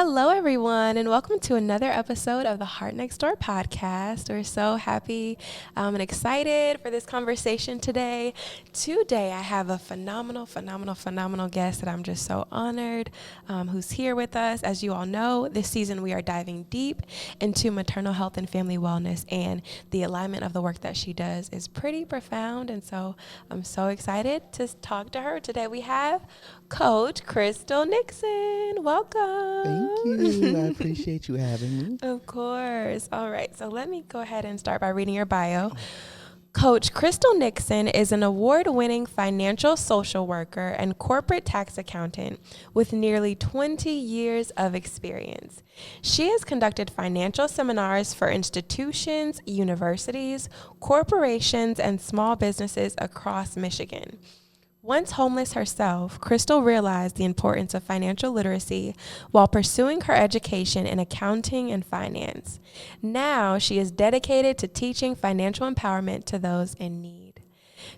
Hello, everyone, and welcome to another episode of the Heart Next Door podcast. We're so happy and excited for this conversation today. Today, I have a phenomenal guest that I'm just so honored who's here with us. As you all know, this season we are diving deep into maternal health and family wellness, and the alignment of the work that she does is pretty profound, and so I'm so excited to talk to her. Today, we have Coach Crystal Nickson. Welcome. Thank you. I appreciate you having me. Of course. All right. So let me go ahead and start by reading your bio. Coach Crystal Nickson is an award-winning financial social worker and corporate tax accountant with nearly 20 years of experience. She has conducted financial seminars for institutions, universities, corporations, and small businesses across Michigan. Once homeless herself, Crystal realized the importance of financial literacy while pursuing her education in accounting and finance. Now she is dedicated to teaching financial empowerment to those in need.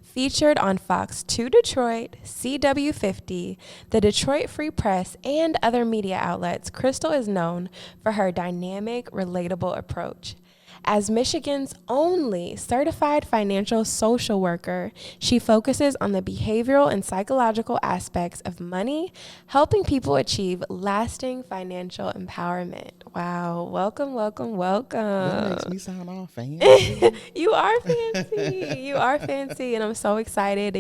Featured on Fox 2 Detroit, CW50, the Detroit Free Press, and other media outlets, Crystal is known for her dynamic, relatable approach. As Michigan's only certified financial social worker, she focuses on the behavioral and psychological aspects of money, helping people achieve lasting financial empowerment. Wow. Welcome. That makes me sound all fancy. You are fancy. You are fancy. And I'm so excited.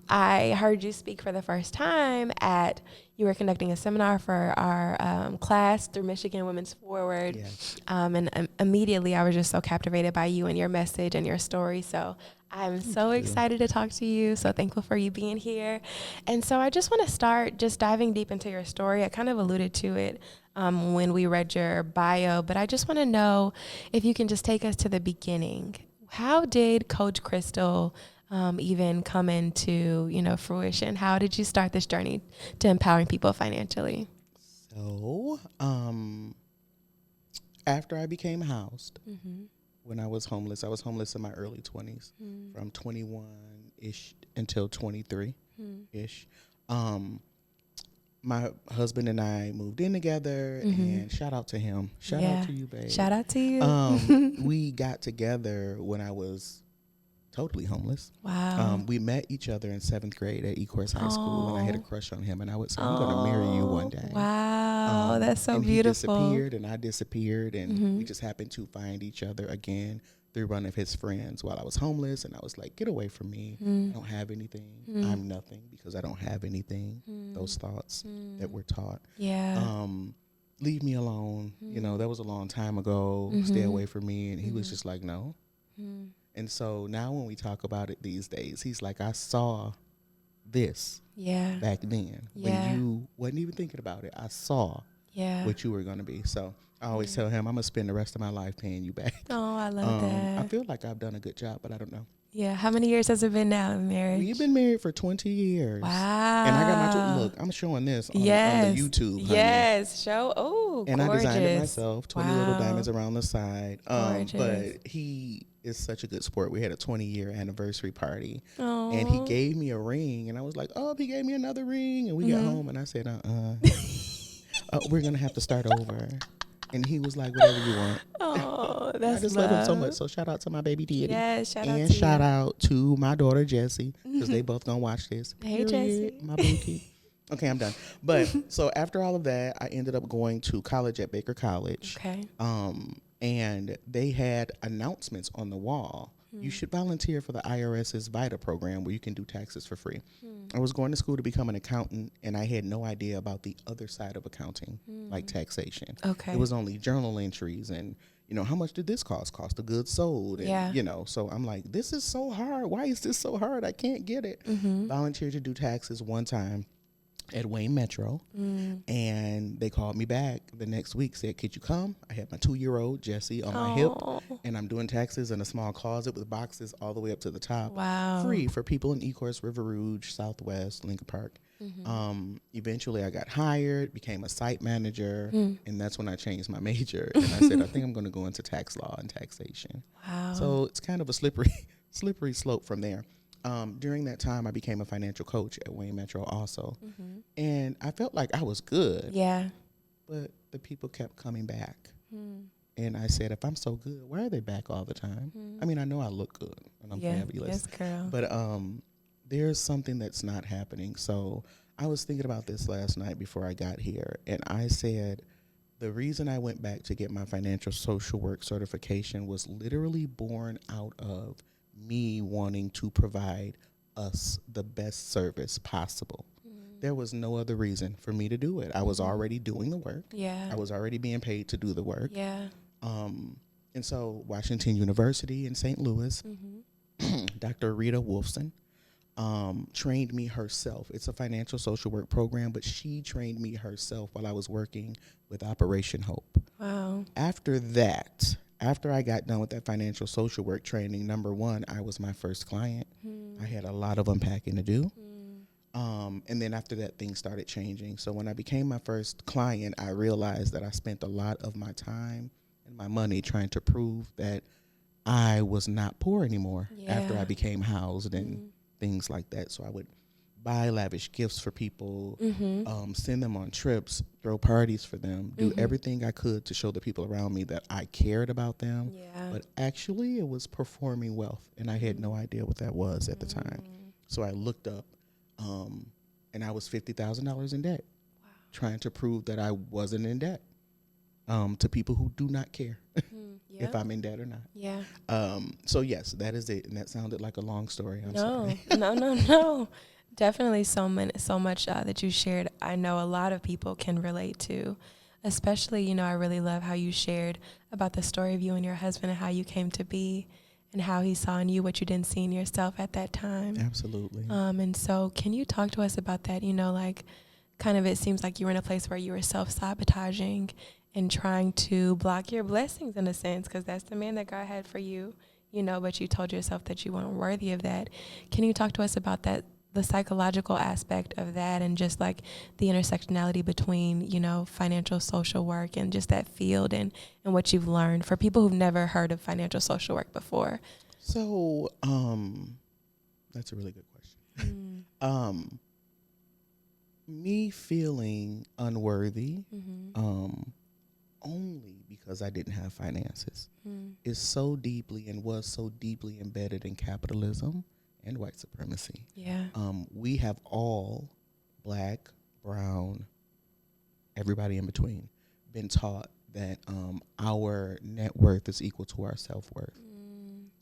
I heard you speak for the first time you were conducting a seminar for our class through Michigan Women's Forward. Yes. And immediately I was just so captivated by you and your message and your story. So I'm so excited to talk to you. So thankful for you being here. And so I just want to start just diving deep into your story. I kind of alluded to it when we read your bio, but I just want to know if you can just take us to the beginning. How did Coach Crystal even come into, fruition? How did you start this journey to empowering people financially? So, after I became housed, when I was homeless in my early 20s, from 21-ish until 23-ish. My husband and I moved in together, and shout out to him. Shout out to you, babe. Shout out to you. We got together when I was totally homeless. Wow. We met each other in 7th grade at Ecorse High School, and I had a crush on him, and I would say, I'm going to marry you one day. Wow, that's so and beautiful. He disappeared, and I disappeared, and we just happened to find each other again through one of his friends while I was homeless, and I was like, get away from me. I don't have anything. I'm nothing because I don't have anything. Those thoughts that we're taught. Yeah. Leave me alone. That was a long time ago. Stay away from me. And he was just like, no. And so now when we talk about it these days, he's like, I saw this back then. When you wasn't even thinking about it, I saw what you were going to be. So I always tell him, I'm going to spend the rest of my life paying you back. Oh, I love that. I feel like I've done a good job, but I don't know. Yeah. How many years has it been now in marriage? We've been married for 20 years. Wow. And I got look, I'm showing this on the YouTube. Honey. Yes. Show. Oh, and gorgeous. I designed it myself, 20 little diamonds around the side. Gorgeous. But he is such a good sport. We had a 20-year anniversary party. Aww. And he gave me a ring. And I was like, oh, he gave me another ring. And we got home and I said, we're going to have to start over. And he was like, whatever you want. Oh, that's I just love him so much. So shout out to my baby daddy. Yes, shout out to And shout out to my daughter, Jessie, because they both going to watch this. Hey, Jessie. My booty. Okay, I'm done. But so after all of that, I ended up going to college at Baker College. Okay. And they had announcements on the wall. You should volunteer for the IRS's VITA program where you can do taxes for free. I was going to school to become an accountant, and I had no idea about the other side of accounting, like taxation. Okay. It was only journal entries and, how much did this cost? Cost of goods sold. And, so I'm like, this is so hard. Why is this so hard? I can't get it. Volunteered to do taxes one time at Wayne Metro, and they called me back the next week, said, could you come? I had my 2-year-old Jessie on my hip, and I'm doing taxes in a small closet with boxes all the way up to the top. Wow. Free for people in Ecorse, River Rouge, Southwest, Lincoln Park. Eventually I got hired, became a site manager, and that's when I changed my major. And I said, I think I'm going to go into tax law and taxation. Wow. So it's kind of a slippery slope from there. During that time, I became a financial coach at Wayne Metro also. And I felt like I was good. Yeah. but the people kept coming back. And I said, if I'm so good, why are they back all the time? I mean, I know I look good and I'm fabulous. Yes, girl. But there's something that's not happening. So I was thinking about this last night before I got here. And I said, the reason I went back to get my financial social work certification was literally born out of me wanting to provide us the best service possible. There was no other reason for me to do it. I was already doing the work. Yeah. I was already being paid to do the work. Yeah. And so Washington University in St. Louis, Dr. Rita Wolfson, trained me herself. It's a financial social work program, but she trained me herself while I was working with Operation Hope. Wow. After that, after I got done with that financial social work training, number one, I was my first client. I had a lot of unpacking to do. And then after that, things started changing. So when I became my first client, I realized that I spent a lot of my time and my money trying to prove that I was not poor anymore after I became housed and things like that. So I would buy lavish gifts for people, send them on trips, throw parties for them, do everything I could to show the people around me that I cared about them. But actually, it was performing wealth, and I had no idea what that was at the time. So I looked up, and I was $50,000 in debt, trying to prove that I wasn't in debt to people who do not care if I'm in debt or not. So yes, that is it, and that sounded like a long story. I'm sorry. No. Definitely so much that you shared. I know a lot of people can relate to, especially, you know, I really love how you shared about the story of you and your husband and how you came to be and how he saw in you what you didn't see in yourself at that time. Absolutely. And so can you talk to us about that? You know, like kind of it seems like you were in a place where you were self-sabotaging and trying to block your blessings in a sense, because that's the man that God had for you, you know, but you told yourself that you weren't worthy of that. Can you talk to us about that, the psychological aspect of that, and just like the intersectionality between, you know, financial social work and just that field and what you've learned for people who've never heard of financial social work before? So, that's a really good question. Me feeling unworthy, only because I didn't have finances is so deeply and was so deeply embedded in capitalism and white supremacy. We have all, black, brown, everybody in between, been taught that our net worth is equal to our self-worth.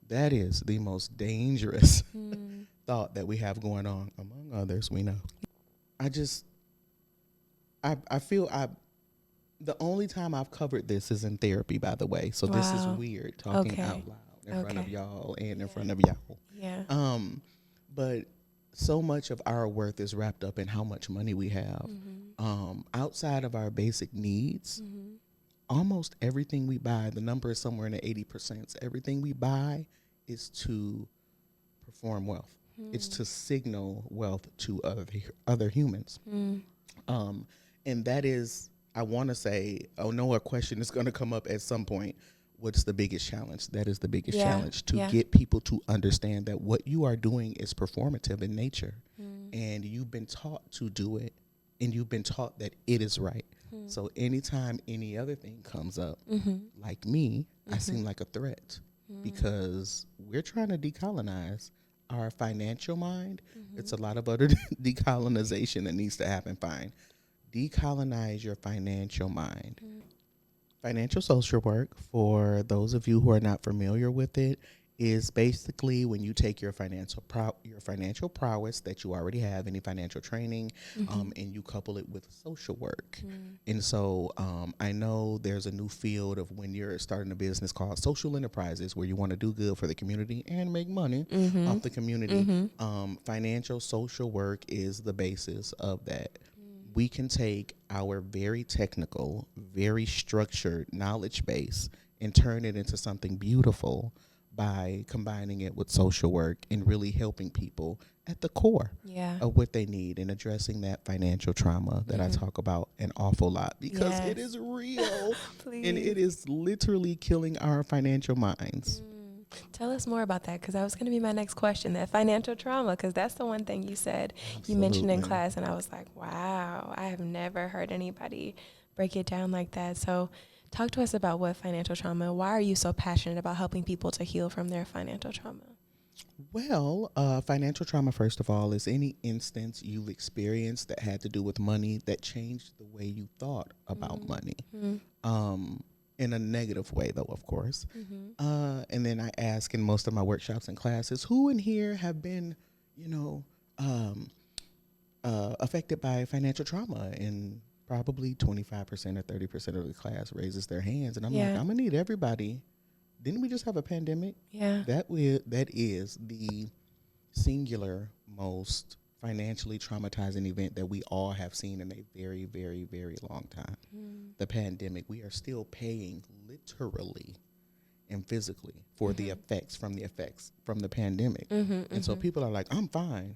That is the most dangerous thought that we have going on, among others, we know. I feel the only time I've covered this is in therapy, by the way. So this is weird, talking out loud in front of y'all and in front of y'all. But so much of our worth is wrapped up in how much money we have. Outside of our basic needs, almost everything we buy, the number is somewhere in the 80%. Everything we buy is to perform wealth. It's to signal wealth to other humans. And that is, I want to say, oh no, a question is going to come up at some point. What's the biggest challenge? That is the biggest challenge, to get people to understand that what you are doing is performative in nature. And you've been taught to do it, and you've been taught that it is right. So anytime any other thing comes up, like me, I seem like a threat, because we're trying to decolonize our financial mind. It's a lot of other decolonization that needs to happen. Fine. Decolonize your financial mind. Financial social work, for those of you who are not familiar with it, is basically when you take your financial prowess that you already have, any financial training, and you couple it with social work. And so I know there's a new field of when you're starting a business called social enterprises, where you want to do good for the community and make money off the community. Financial social work is the basis of that. We can take our very technical, very structured knowledge base and turn it into something beautiful by combining it with social work and really helping people at the core of what they need, and addressing that financial trauma that I talk about an awful lot, because it is real and it is literally killing our financial minds. Tell us more about that, because that was going to be my next question, that financial trauma, because that's the one thing you said. Absolutely. You mentioned in class, and I was like, wow, I have never heard anybody break it down like that. So talk to us about what financial trauma, why are you so passionate about helping people to heal from their financial trauma? Well, financial trauma, first of all, is any instance you've experienced that had to do with money that changed the way you thought about money. In a negative way, though, of course. And then I ask in most of my workshops and classes, who in here have been, affected by financial trauma? And probably 25% or 30% of the class raises their hands. And I'm like, I'm going to need everybody. Didn't we just have a pandemic? Yeah. That is the singular most financially traumatizing event that we all have seen in a very, very, very long time. The pandemic. We are still paying literally and physically for the effects from the pandemic. And so people are like, I'm fine.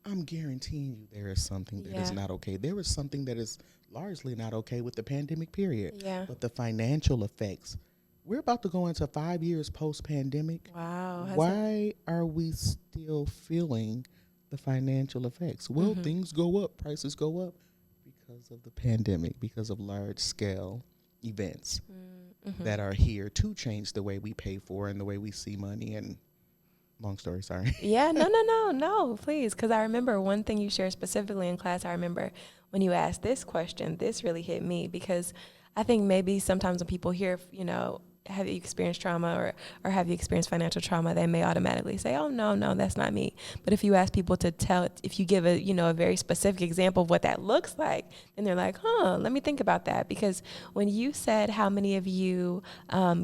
I'm guaranteeing you there is something that is not okay. There is something that is largely not okay with the pandemic period. Yeah. But the financial effects, we're about to go into 5 years post-pandemic. Wow. Why are we still feeling the financial effects? Well, things go up, prices go up because of the pandemic, because of large-scale events that are here to change the way we pay for and the way we see money. And long story, sorry. Yeah, no, please. Because I remember one thing you shared specifically in class. I remember when you asked this question, this really hit me because I think maybe sometimes when people hear, have you experienced trauma or have you experienced financial trauma, they may automatically say, oh, no, that's not me. But if you ask people to tell, if you give a very specific example of what that looks like, then they're like, let me think about that. Because when you said how many of you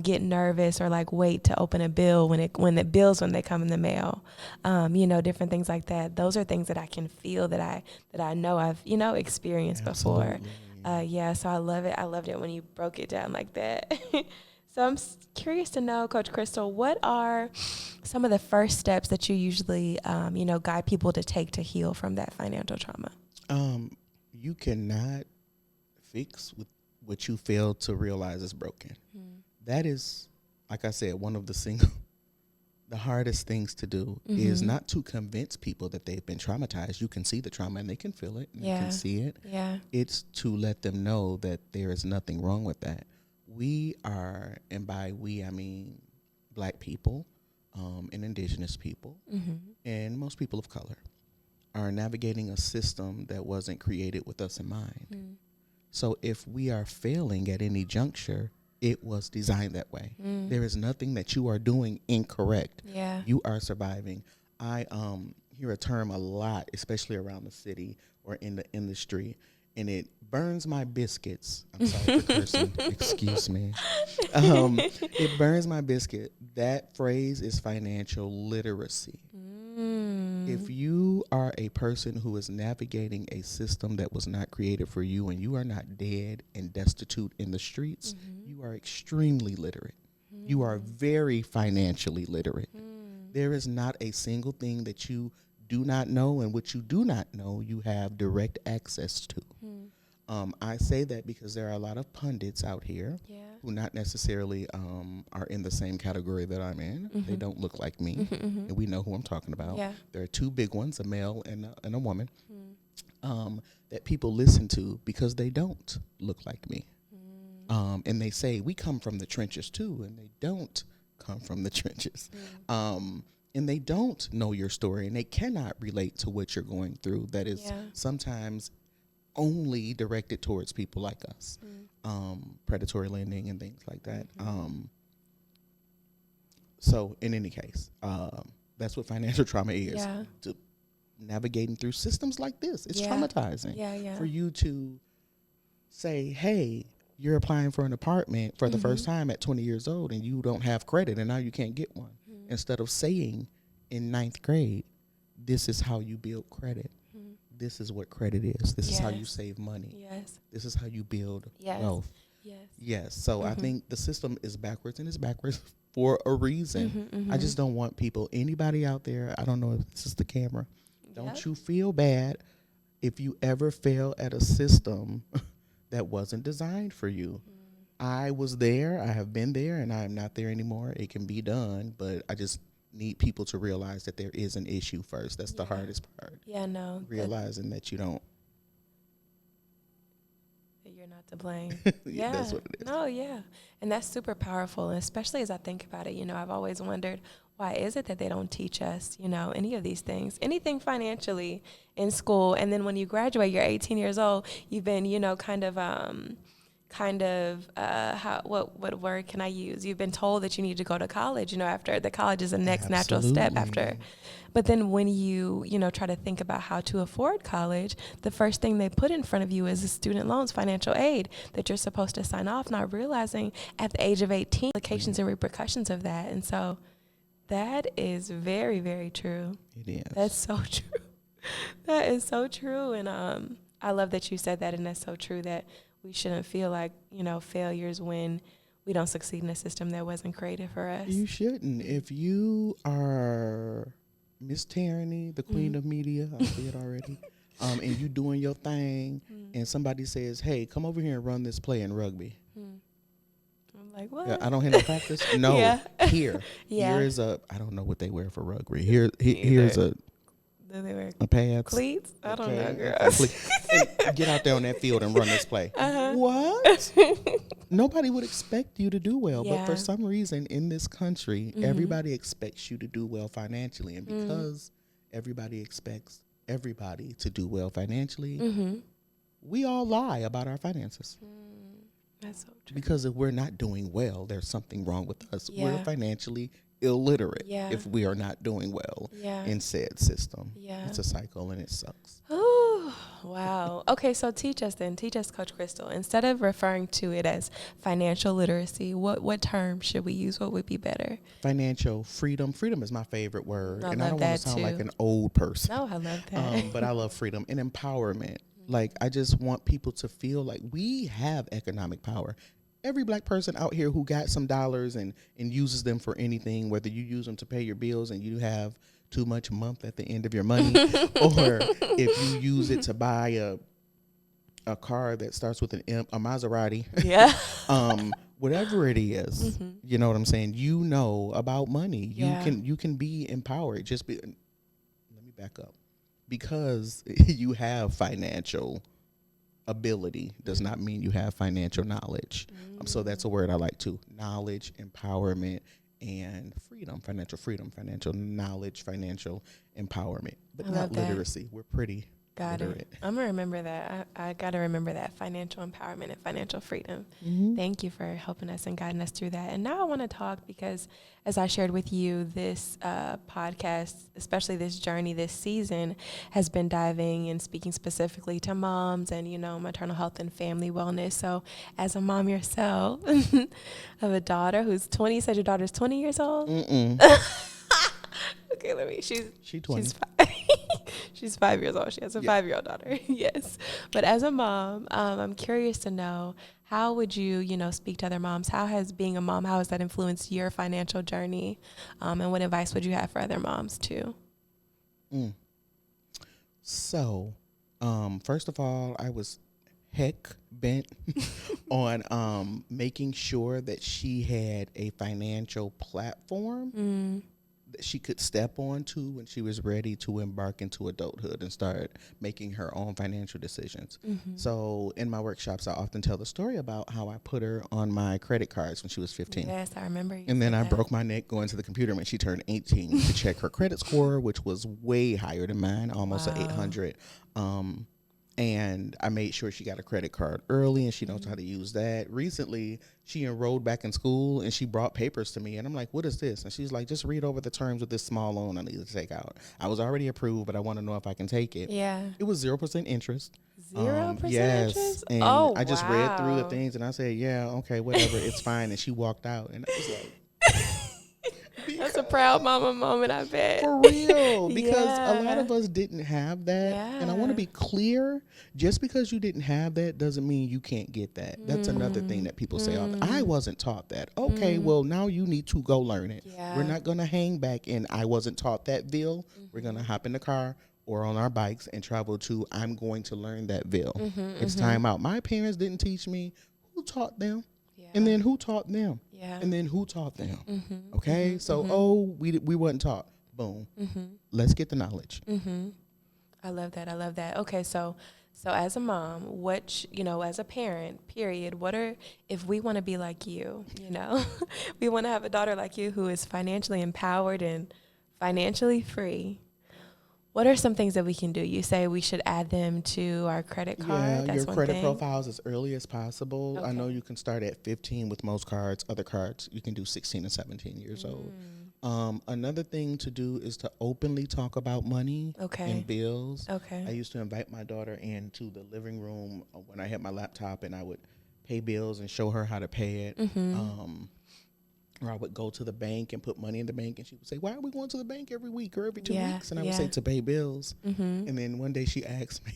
get nervous or like wait to open a bill when they come in the mail, different things like that. Those are things that I can feel that I know I've, experienced before. So I love it. I loved it when you broke it down like that. So I'm curious to know, Coach Crystal, what are some of the first steps that you usually, guide people to take to heal from that financial trauma? You cannot fix what you fail to realize is broken. That is, like I said, one of the hardest things to do is not to convince people that they've been traumatized. You can see the trauma and they can feel it. And they can see it. Yeah. It's to let them know that there is nothing wrong with that. We are, and by we I mean Black people and indigenous people and most people of color, are navigating a system that wasn't created with us in mind. So if we are failing at any juncture, it was designed that way. There is nothing that you are doing incorrect. Yeah. You are surviving. I hear a term a lot, especially around the city or in the industry, and it burns my biscuits. I'm sorry for cursing. Excuse me. It burns my biscuit. That phrase is financial literacy. If you are a person who is navigating a system that was not created for you and you are not dead and destitute in the streets, you are extremely literate. You are very financially literate. There is not a single thing that you do not know, and what you do not know, you have direct access to. I say that because there are a lot of pundits out here who not necessarily are in the same category that I'm in. They don't look like me, and we know who I'm talking about. There are two big ones, a male and a woman, that people listen to because they don't look like me. And they say, we come from the trenches too, and they don't come from the trenches. And they don't know your story, and they cannot relate to what you're going through. That is sometimes only directed towards people like us, predatory lending and things like that. So in any case, that's what financial trauma is. To navigating through systems like this, it's traumatizing for you to say, hey, you're applying for an apartment for the first time at 20 years old and you don't have credit and now you can't get one. Instead of saying in 9th grade, this is how you build credit. This is what credit is. This is how you save money. This is how you build wealth. So I think the system is backwards, and it's backwards for a reason. I just don't want people, anybody out there, I don't know if this is the camera, don't you feel bad if you ever fail at a system that wasn't designed for you. I was there, I have been there, and I am not there anymore. It can be done, but I just need people to realize that there is an issue first. That's the hardest part. Realizing that you don't. you're not to blame. Yeah, that's what it is. No, yeah. And that's super powerful. And especially as I think about it, I've always wondered, why is it that they don't teach us, any of these things, anything financially in school? And then when you graduate, you're 18 years old, you've been, what word can I use? You've been told that you need to go to college, after the college is the next natural step after. But then when you, try to think about how to afford college, the first thing they put in front of you is the student loans, financial aid that you're supposed to sign off, not realizing at the age of 18, implications and repercussions of that. And so that is very, very true. It is. That's so true. That is so true. And I love that you said that, and that's so true, that we shouldn't feel like, failures when we don't succeed in a system that wasn't created for us. You shouldn't. If you are Miss Tyranny, the queen of media, I see it already, and you doing your thing, and somebody says, hey, come over here and run this play in rugby. I'm like, what? Yeah, I don't have no practice. No, here. Here is I don't know what they wear for rugby. Here's a pads. Cleats? I don't know, girl. And get out there on that field and run this play. What? Nobody would expect you to do well, but for some reason in this country, everybody expects you to do well financially. And because everybody expects everybody to do well financially, we all lie about our finances. That's so true. Because if we're not doing well, there's something wrong with us. We're financially illiterate if we are not doing well in said system. It's a cycle and it sucks. Oh, wow. Okay, so teach us, Coach Crystal. Instead of referring to it as financial literacy, what term should we use? What would be better? Financial freedom. Freedom is my favorite word. And I don't want to sound like an old person. No, I love that. But I love freedom and empowerment. Like, I just want people to feel like we have economic power. Every black person out here who got some dollars and uses them for anything, whether you use them to pay your bills and you have too much a month at the end of your money, or if you use it to buy a car that starts with an M, a Maserati, whatever it is, you know what I'm saying? You know about money. You can be empowered. Let me back up. Because you have financial ability does not mean you have financial knowledge. So that's a word I like too. Knowledge, empowerment, and freedom, financial knowledge, financial empowerment, but not literacy. We're pretty literate. I'm going to remember that. I got to remember that, financial empowerment and financial freedom. Thank you for helping us and guiding us through that. And now I want to talk because, as I shared with you, this podcast, especially this journey this season, has been diving and speaking specifically to moms and, maternal health and family wellness. So as a mom yourself of a daughter who's 20, you said your daughter's 20 years old? Okay, she's 20. She's 5. She's 5 years old. She has a 5-year-old daughter. Yes. But as a mom, I'm curious to know, how would you, speak to other moms? How has being a mom, how has that influenced your financial journey? And what advice would you have for other moms too? So, first of all, I was heck bent on making sure that she had a financial platform that she could step onto when she was ready to embark into adulthood and start making her own financial decisions. So in my workshops, I often tell the story about how I put her on my credit cards when she was 15. Yes, I remember you. And then I broke my neck going to the computer when she turned 18 to check her credit score, which was way higher than mine, almost an 800. And I made sure she got a credit card early and she knows how to use that. Recently, she enrolled back in school and she brought papers to me. And I'm like, what is this? And she's like, just read over the terms of this small loan I need to take out. I was already approved, but I want to know if I can take it. Yeah. It was 0% interest. 0% yes. interest? And I just read through the things and I said, yeah, okay, whatever. It's fine. And she walked out. And I was like, that's a proud mama moment, I bet. For real. Because a lot of us didn't have that. And I want to be clear, just because you didn't have that doesn't mean you can't get that. That's another thing that people say. I wasn't taught that. Okay, well, now you need to go learn it. We're not going to hang back in I wasn't taught that ville. We're going to hop in the car or on our bikes and travel to I'm going to learn that ville. It's time out. My parents didn't teach me. Who taught them? And then who taught them? And then who taught them? Okay? So, we wasn't taught. Boom. Let's get the knowledge. I love that. Okay, so So as a mom, as a parent, period, if we want to be like you, we want to have a daughter like you who is financially empowered and financially free, what are some things that we can do? You say we should add them to our credit card. Yeah, That's your one credit thing. profiles as early as possible. Okay. I know you can start at 15 with most cards. Other cards, you can do 16 and 17 years old. Another thing to do is to openly talk about money and bills. Okay. I used to invite my daughter into the living room when I had my laptop, and I would pay bills and show her how to pay it. Or I would go to the bank and put money in the bank, and she would say, "Why are we going to the bank every week or every 2 weeks?" And I would say, "To pay bills." And then one day she asked me,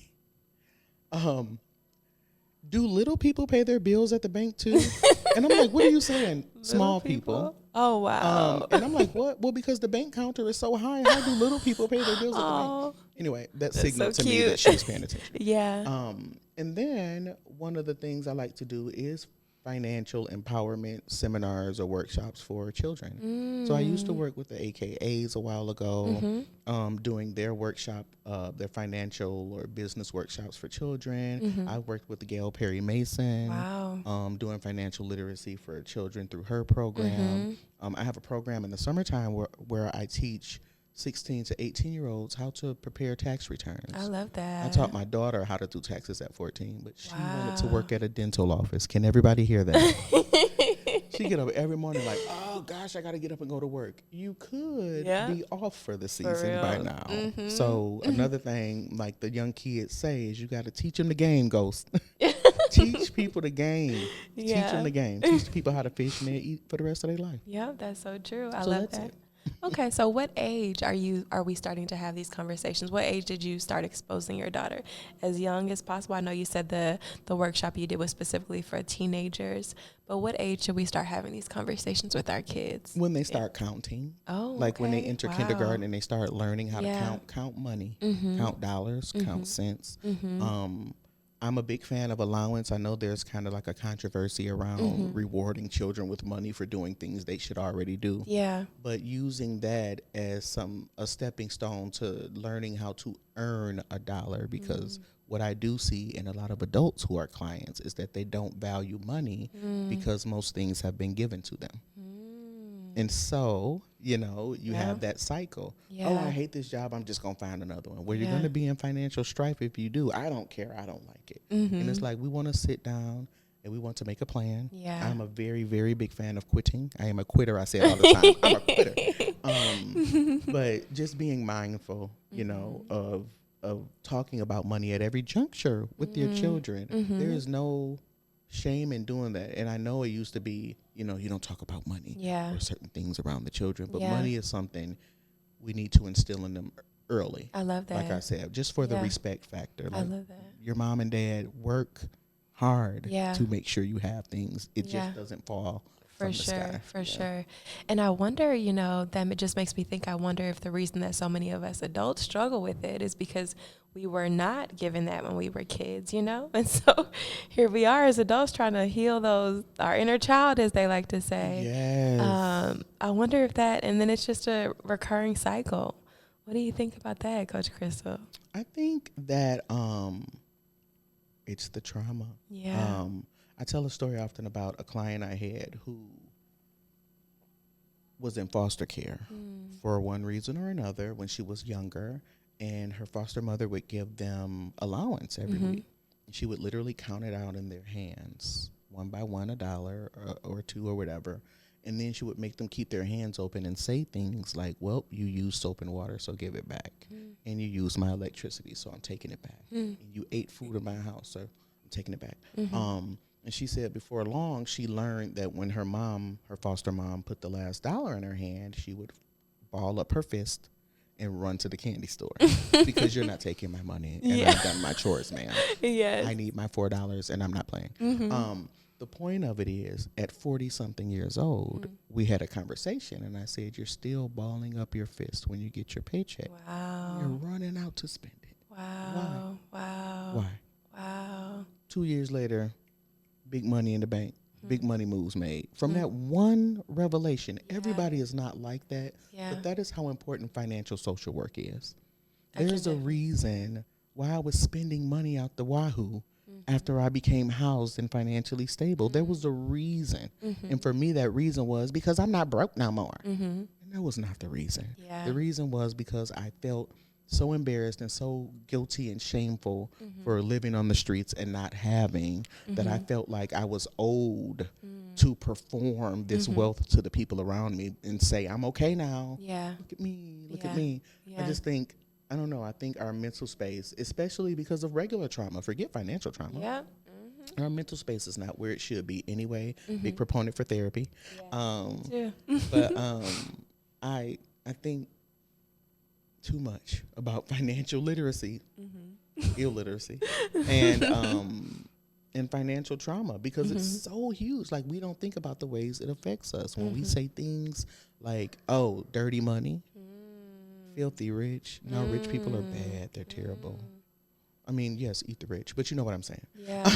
"Do little people pay their bills at the bank too?" And I'm like, "What are you saying?" Small people. Oh, wow. And I'm like, "What?" "Well, because the bank counter is so high, how do little people pay their bills at the bank?" Anyway, that signaled to me that she's paying attention. Yeah. And then one of the things I like to do is financial empowerment seminars or workshops for children. So I used to work with the AKAs a while ago, doing their workshop, their financial or business workshops for children. I worked with Gail Perry Mason, doing financial literacy for children through her program. I have a program in the summertime where I teach 16 to 18-year-olds how to prepare tax returns. I love that. I taught my daughter how to do taxes at 14, but she wanted to work at a dental office. Can everybody hear that? She get up every morning like, "Oh gosh, I got to get up and go to work." You could be off for the season by now. So another thing, like the young kids say, is you got to teach them the game, Ghost. Teach people the game. Teach them the game. Teach the people how to fish and they eat for the rest of their life. Yeah, that's so true. I love that. Okay, so what age are we starting to have these conversations? What age did you start exposing your daughter? As young as possible? I know you said the workshop you did was specifically for teenagers, but what age should we start having these conversations with our kids? When they start counting. Like when they enter kindergarten and they start learning how to count money, count dollars, count cents. I'm a big fan of allowance. I know there's kind of like a controversy around rewarding children with money for doing things they should already do. Yeah. But using that as a stepping stone to learning how to earn a dollar, because what I do see in a lot of adults who are clients is that they don't value money because most things have been given to them. And so, you have that cycle. Yeah. "Oh, I hate this job. I'm just going to find another one." Well, you're going to be in financial strife if you do. "I don't care. I don't like it." And it's like, we want to sit down and we want to make a plan. Yeah. I'm a very, very big fan of quitting. I am a quitter. I say it all the time. I'm a quitter. But just being mindful, of talking about money at every juncture with your children. There is no shame in doing that. And I know it used to be, you don't talk about money or certain things around the children, but money is something we need to instill in them early. I love that. Like I said, just for the respect factor. Like, I love that. Your mom and dad work hard to make sure you have things. It just doesn't fall from the sky. For sure. And I wonder, that it just makes me think, I wonder if the reason that so many of us adults struggle with it is because we were not given that when we were kids, And so here we are as adults trying to heal our inner child, as they like to say. Yes. I wonder if and then it's just a recurring cycle. What do you think about that, Coach Crystal? I think that it's the trauma. Yeah. I tell a story often about a client I had who was in foster care for one reason or another when she was younger, and her foster mother would give them allowance every week. She would literally count it out in their hands, one by one, $1 or $2 or whatever, and then she would make them keep their hands open and say things like, "Well, you use soap and water, so give it back. And you use my electricity, so I'm taking it back. And you ate food in my house, so I'm taking it back." And she said before long, she learned that when her foster mom, put the last dollar in her hand, she would ball up her fist and run to the candy store because you're not taking my money and I've done my chores, ma'am. Yes. I need my $4 and I'm not playing. The point of it is, at 40-something years old, we had a conversation, and I said, "You're still balling up your fist when you get your paycheck. Wow. You're running out to spend it. Wow. Why? Wow. Why?" Wow. 2 years later, big money in the bank, big money moves made. From that one revelation, everybody is not like that, but that is how important financial social work is. There's a reason why I was spending money out the wahoo after I became housed and financially stable. There was a reason. And for me, that reason was because I'm not broke no more. And that was not the reason. Yeah. The reason was because I felt so embarrassed and so guilty and shameful for living on the streets and not having that I felt like I was owed to perform this wealth to the people around me and say, I'm okay now. Yeah. Look at me. Look at me. Yeah. I just think, I don't know. I think our mental space, especially because of regular trauma, forget financial trauma. Yeah. Our mental space is not where it should be anyway. Big proponent for therapy. Yeah. But I think too much about financial literacy, illiteracy, and financial trauma because it's so huge. Like, we don't think about the ways it affects us when we say things like, "Oh, dirty money." Filthy rich. No, rich people are bad. They're terrible. I mean, yes, eat the rich, but you know what I'm saying. Yeah.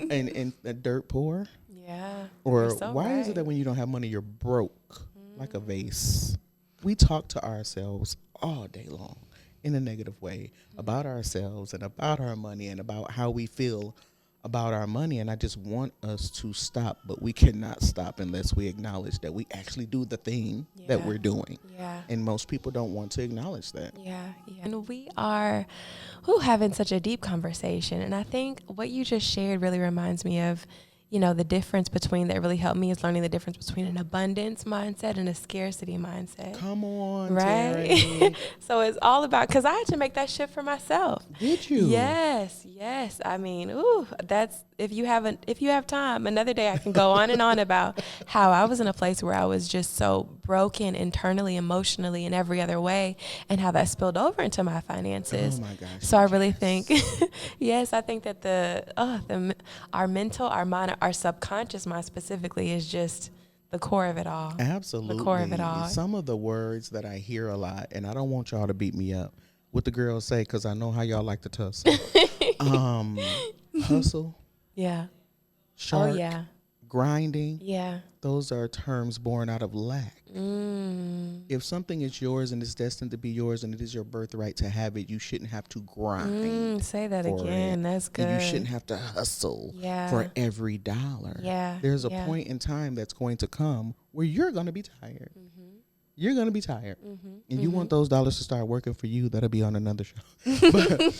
And dirt poor. Yeah. Or so why is it that when you don't have money, you're broke like a vase? We talk to ourselves all day long in a negative way about ourselves and about our money and about how we feel about our money. And I just want us to stop, but we cannot stop unless we acknowledge that we actually do the thing that we're doing. Yeah. And most people don't want to acknowledge that. Yeah. And we are having such a deep conversation. And I think what you just shared really reminds me of, the difference between that really helped me is learning the difference between an abundance mindset and a scarcity mindset. Come on, right? So it's all about, because I had to make that shift for myself. Did you? Yes. I mean, that's, if you have time, another day I can go on and on about how I was in a place where I was just so broken internally, emotionally, in every other way, and how that spilled over into my finances. Oh my gosh. So I really think, yes, I think that our mental, our mind, our subconscious mind specifically is just the core of it all. Absolutely. The core of it all. Some of the words that I hear a lot, and I don't want y'all to beat me up, what the girls say, because I know how y'all like to tussle. Hustle. Yeah. Shark. Oh, yeah. Grinding. Yeah. Those are terms born out of lack. If something is yours and is destined to be yours and it is your birthright to have it, you shouldn't have to grind. Say that again. That's good. And you shouldn't have to hustle for every dollar. Yeah. There's a point in time that's going to come where you're going to be tired. You're going to be tired. And you want those dollars to start working for you. That'll be on another show. But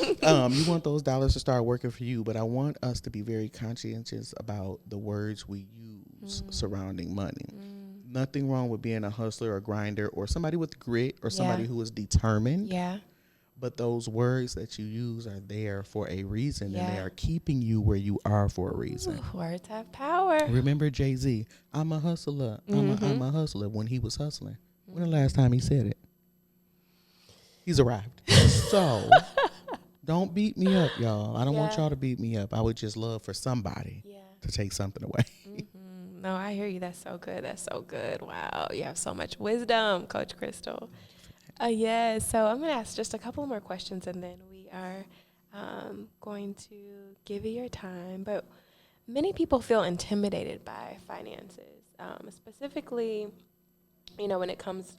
you want those dollars to start working for you. But I want us to be very conscientious about the words we use surrounding money. Nothing wrong with being a hustler or grinder or somebody with grit or somebody who is determined. Yeah. But those words that you use are there for a reason, and they are keeping you where you are for a reason. Words have power. Remember Jay-Z, I'm a hustler. I'm a hustler when he was hustling. When the last time he said it? He's arrived. So don't beat me up, y'all. I don't want y'all to beat me up. I would just love for somebody to take something away. No, I hear you. That's so good. That's so good. Wow. You have so much wisdom, Coach Crystal. So I'm going to ask just a couple more questions, and then we are going to give you your time. But many people feel intimidated by finances, specifically, when it comes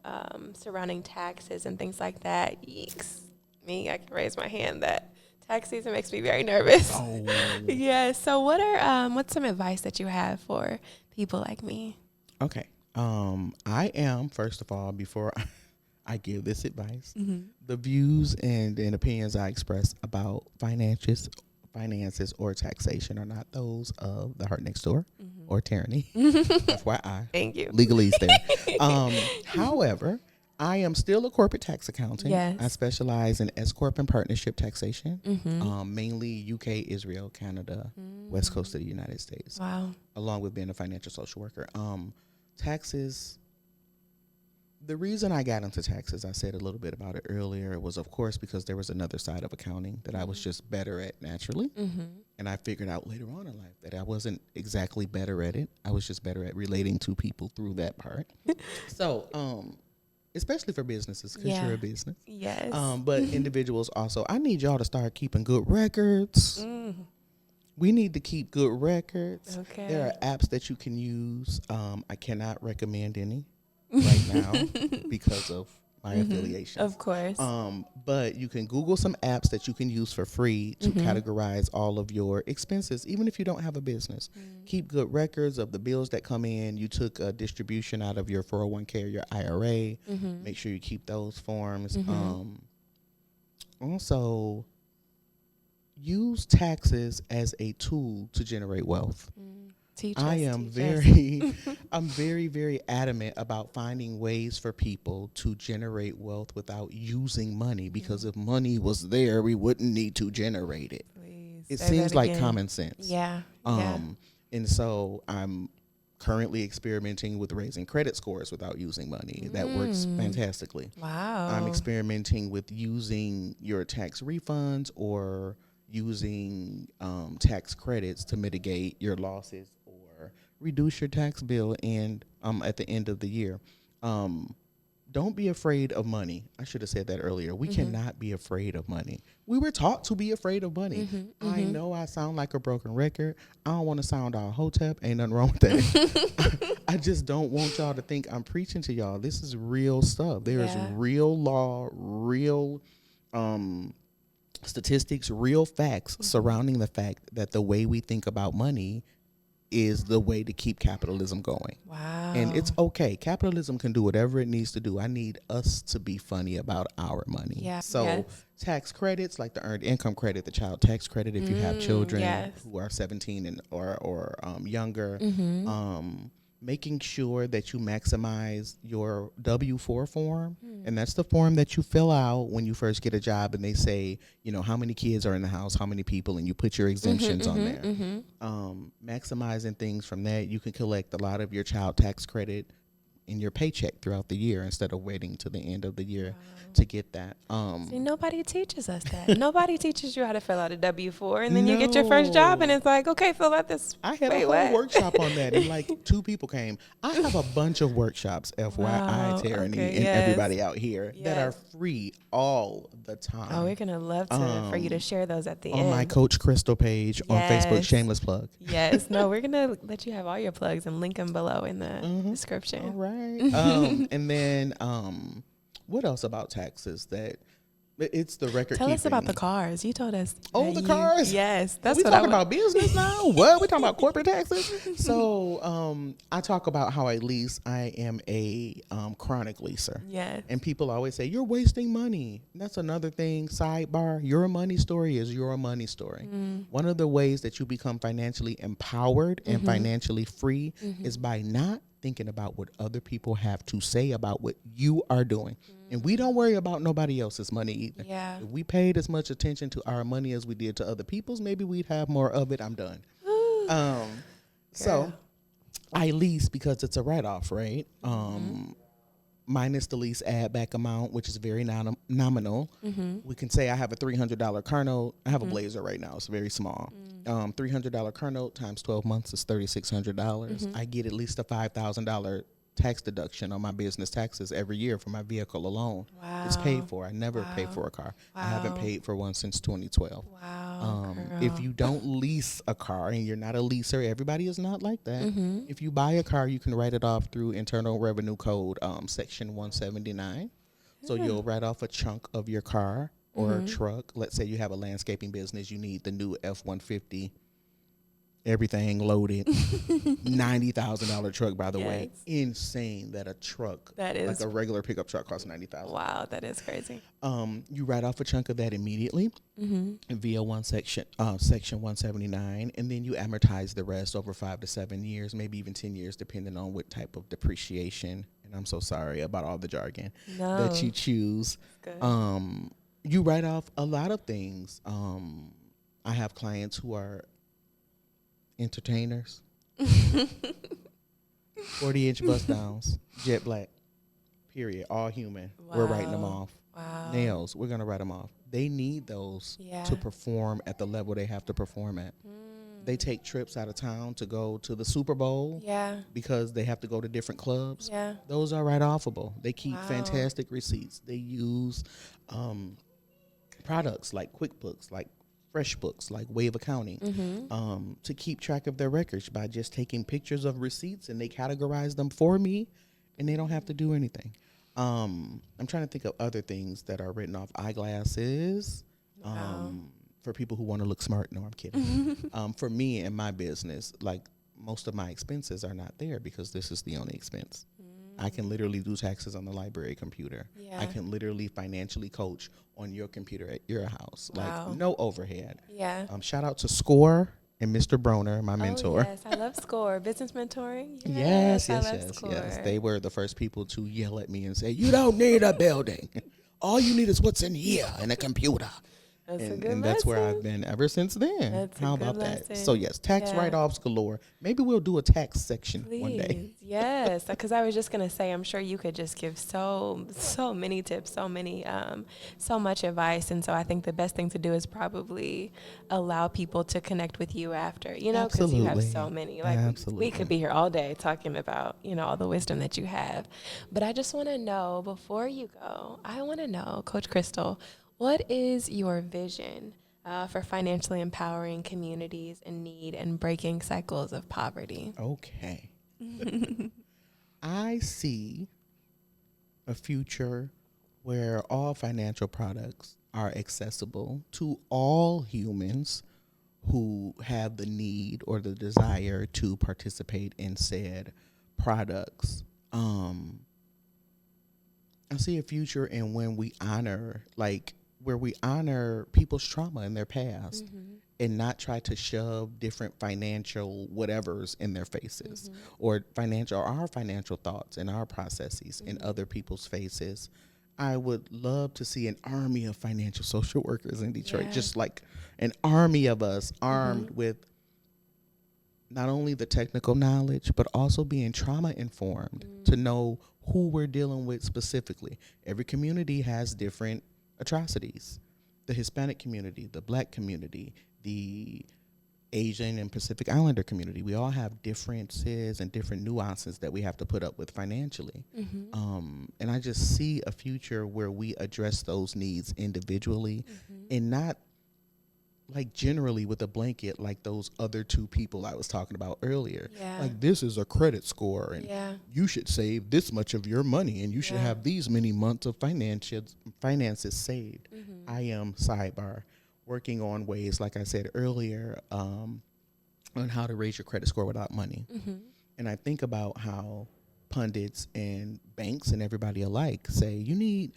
surrounding taxes and things like that. Yeeks. I can raise my hand that tax season makes me very nervous. Oh. So what's some advice that you have for people like me? Okay. I am, first of all, before I give this advice, the views and opinions I express about finances or taxation are not those of the Heart Next Door or Tyranny. FYI. Thank you. Legalese there. However, I am still a corporate tax accountant. Yes. I specialize in S-Corp and partnership taxation, mainly UK, Israel, Canada, West Coast of the United States. Wow. Along with being a financial social worker. Taxes, the reason I got into taxes, I said a little bit about it earlier, was of course because there was another side of accounting that I was just better at naturally. And I figured out later on in life that I wasn't exactly better at it. I was just better at relating to people through that part. So, especially for businesses, because you're a business. Yes. But individuals also, I need y'all to start keeping good records. We need to keep good records. Okay. There are apps that you can use. I cannot recommend any right now because of my affiliations. Of course. But you can Google some apps that you can use for free to categorize all of your expenses, even if you don't have a business. Keep good records of the bills that come in. You took a distribution out of your 401k or your IRA. Make sure you keep those forms. Also, use taxes as a tool to generate wealth. I'm very, very adamant about finding ways for people to generate wealth without using money, because if money was there, we wouldn't need to generate it. It seems like common sense. And so I'm currently experimenting with raising credit scores without using money. That works fantastically. Wow. I'm experimenting with using your tax refunds or using tax credits to mitigate your losses or reduce your tax bill and at the end of the year. Don't be afraid of money. I should have said that earlier. We cannot be afraid of money. We were taught to be afraid of money. I know I sound like a broken record. I don't want to sound all hotep. Ain't nothing wrong with that. I just don't want y'all to think I'm preaching to y'all. This is real stuff. There is real law, real statistics, real facts surrounding the fact that the way we think about money is the way to keep capitalism going. Wow. And it's okay. Capitalism can do whatever it needs to do. I need us to be funny about our money. Yeah. So tax credits like the earned income credit, the child tax credit if you have children who are 17 and or younger. Making sure that you maximize your W-4 form. And that's the form that you fill out when you first get a job and they say, you know, how many kids are in the house, how many people, and you put your exemptions on there. Maximizing things from that. You can collect a lot of your child tax credit in your paycheck throughout the year instead of waiting to the end of the year to get that. See, nobody teaches us that. Nobody teaches you how to fill out a W-4, and then you get your first job, and it's like, okay, fill out this. I had a whole workshop on that, and like 2 people came. I have a bunch of workshops, FYI, Tyranny, and everybody out here that are free all the time. Oh, we're gonna love for you to share those at the end on my Coach Crystal page on Facebook. Shameless plug. Yes, no, we're gonna let you have all your plugs and link them below in the description. All right. And then what else about taxes? That it's the record. Tell keeping. us about the cars. You told us. Oh, the cars. Yes, that's we what talking about business now. What we talking about corporate taxes? So I talk about how I lease. I am a chronic leaser. Yes. And people always say you're wasting money. That's another thing. Sidebar: your money story is your money story. One of the ways that you become financially empowered and financially free is by not thinking about what other people have to say about what you are doing. And we don't worry about nobody else's money either. Yeah. If we paid as much attention to our money as we did to other people's, maybe we'd have more of it. I'm done. So I lease because it's a write-off, right? Minus the lease add back amount, which is very nominal. We can say I have a $300 car note. I have a Blazer right now. It's very small. $300 car note times 12 months is $3,600. I get at least a $5,000 tax deduction on my business taxes every year for my vehicle alone. Wow. It's paid for. I never paid for a car. I haven't paid for one since 2012. Wow. If you don't lease a car and you're not a leaser, everybody is not like that. If you buy a car, you can write it off through Internal Revenue Code section 179. So you'll write off a chunk of your car or a truck. Let's say you have a landscaping business, you need the new F-150, everything loaded, $90,000 truck, by the way. Insane that a truck, that is like a regular pickup truck, costs $90,000. Wow, that is crazy. You write off a chunk of that immediately via section 179, and then you amortize the rest over 5 to 7 years, maybe even 10 years, depending on what type of depreciation. And I'm so sorry about all the jargon that you choose. You write off a lot of things. I have clients who are entertainers, 40-inch bust downs, jet black, period, all human. We're writing them off. Nails, we're going to write them off. They need those to perform at the level they have to perform at. They take trips out of town to go to the Super Bowl because they have to go to different clubs. Those are write-offable. They keep fantastic receipts. They use products like QuickBooks, like FreshBooks, like Wave Accounting, to keep track of their records by just taking pictures of receipts, and they categorize them for me, and they don't have to do anything. I'm trying to think of other things that are written off. Eyeglasses. Wow. For people who want to look smart. No, I'm kidding. For me and my business, like most of my expenses are not there because this is the only expense. I can literally do taxes on the library computer. Yeah. I can literally financially coach on your computer at your house. Wow. Like no overhead. Yeah. Shout out to Score and Mr. Broner, my mentor. Oh, yes. I love Score. Business mentoring. Yes, I love yes. Score. They were the first people to yell at me and say, you don't need a building. All you need is what's in here in a computer. That's a good And that's where lesson. I've been ever since then. That's a How good about that? lesson. So yes, tax write-offs galore. Maybe we'll do a tax section one day. Yes, because I was just gonna say, I'm sure you could just give so many tips, so much advice, and so I think the best thing to do is probably allow people to connect with you after, because you have so many. Like we could be here all day talking about, all the wisdom that you have. But I just want to know, before you go, I want to know, Coach Crystal, what is your vision for financially empowering communities in need and breaking cycles of poverty? Okay. I see a future where all financial products are accessible to all humans who have the need or the desire to participate in said products. I see a future in when we honor, where we honor people's trauma in their past and not try to shove different financial whatevers in their faces or our financial thoughts and our processes in other people's faces. I would love to see an army of financial social workers in Detroit, just like an army of us armed with not only the technical knowledge, but also being trauma informed to know who we're dealing with specifically. Every community has different atrocities. The Hispanic community, the Black community, the Asian and Pacific Islander community, we all have differences and different nuances that we have to put up with financially. And I just see a future where we address those needs individually and not like generally with a blanket like those other two people I was talking about earlier. Like this is a credit score and you should save this much of your money and you should have these many months of finances saved. I am working on ways, like I said earlier, on how to raise your credit score without money. And I think about how pundits and banks and everybody alike say you need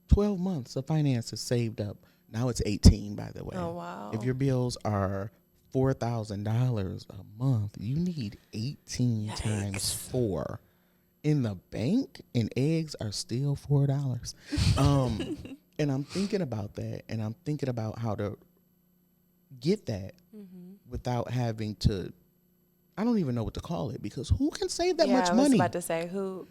12 months of finances saved up. Now it's 18, by the way. Oh, wow. If your bills are $4,000 a month, you need 18 times 4 in the bank, and eggs are still $4. And I'm thinking about that, and I'm thinking about how to get that without having to, I don't even know what to call it, because who can save that much money? I was about to say, who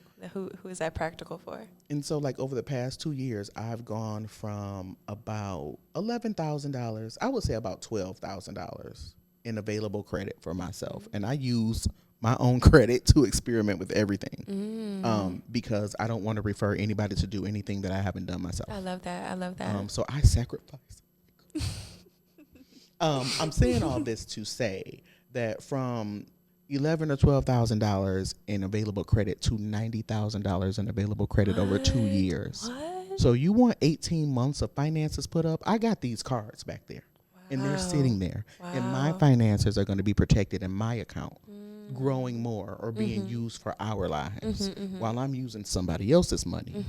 is that practical for? And so, like, over the past 2 years, I've gone from about $11,000, I would say about $12,000 in available credit for myself. And I use my own credit to experiment with everything because I don't want to refer anybody to do anything that I haven't done myself. I love that. So I sacrifice. I'm saying all this to say that from $11,000 or $12,000 in available credit to $90,000 in available credit over 2 years. What? So you want 18 months of finances put up? I got these cards back there, and they're sitting there, and my finances are going to be protected in my account, growing more or being used for our lives, while I'm using somebody else's money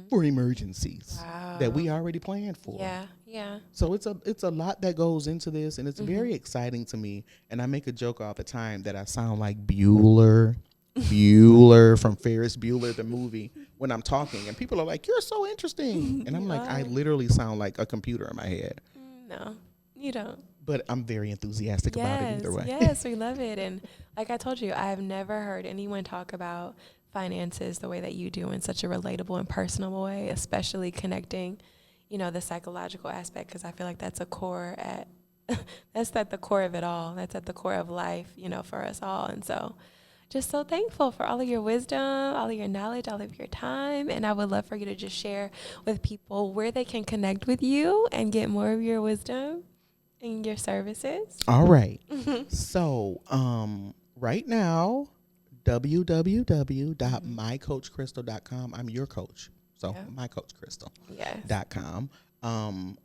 for emergencies that we already planned for. Yeah. So it's a lot that goes into this, and it's very exciting to me. And I make a joke all the time that I sound like Bueller from Ferris Bueller, the movie, when I'm talking. And people are like, you're so interesting. And I'm like, I literally sound like a computer in my head. No, you don't. But I'm very enthusiastic about it either way. Yes, we love it. And like I told you, I've never heard anyone talk about finances the way that you do in such a relatable and personal way, especially connecting the psychological aspect, because I feel like that's that's at the core of it all. That's at the core of life, for us all. And so just so thankful for all of your wisdom, all of your knowledge, all of your time. And I would love for you to just share with people where they can connect with you and get more of your wisdom and your services. All right. So right now, www.mycoachcrystal.com. I'm your coach. So mycoachcrystal.com.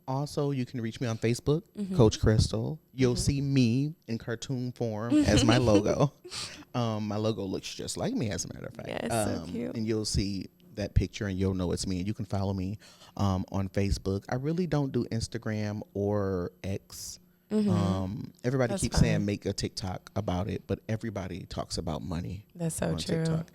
Also, you can reach me on Facebook, Coach Crystal. You'll see me in cartoon form as my logo. My logo looks just like me, as a matter of fact. Yes, so cute. And you'll see that picture and you'll know it's me. And you can follow me on Facebook. I really don't do Instagram or X. Everybody keeps saying make a TikTok about it, but everybody talks about money. That's so on true. TikTok.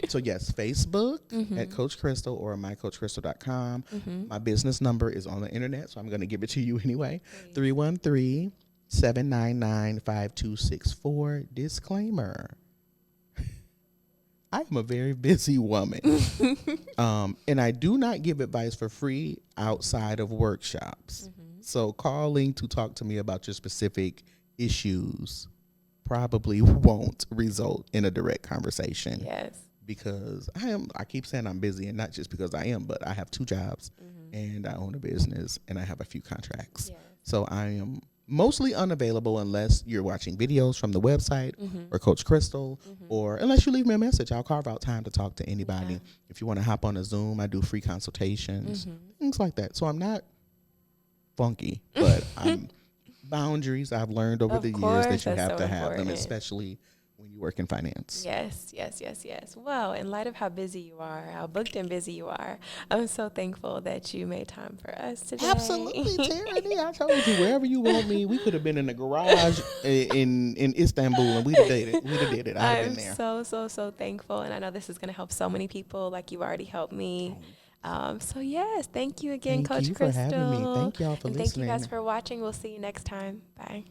So yes, Facebook at Coach Crystal or mycoachcrystal.com. My business number is on the internet, so I'm going to give it to you anyway. 313-799-5264. Disclaimer. I am a very busy woman. And I do not give advice for free outside of workshops. So calling to talk to me about your specific issues probably won't result in a direct conversation. Yes. Because I keep saying I'm busy, and not just because I am, but I have 2 jobs and I own a business and I have a few contracts. Yes. So I am mostly unavailable unless you're watching videos from the website or Coach Crystal, or unless you leave me a message. I'll carve out time to talk to anybody. Yeah. If you want to hop on a Zoom, I do free consultations, things like that. So I'm not funky, but boundaries I've learned over the years that you have to have them, especially when you work in finance. Yes. Well, in light of how busy you are, how booked and busy you are, I'm so thankful that you made time for us today. Absolutely, Tyranny. I told you, wherever you want me, we could have been in a garage in Istanbul and we'd have did it. I've been there. I'm so thankful, and I know this is going to help so many people like you already helped me. So yes, thank you again, Coach Crystal. Thank you for having me. Thank y'all for listening. Thank you guys for watching. We'll see you next time. Bye.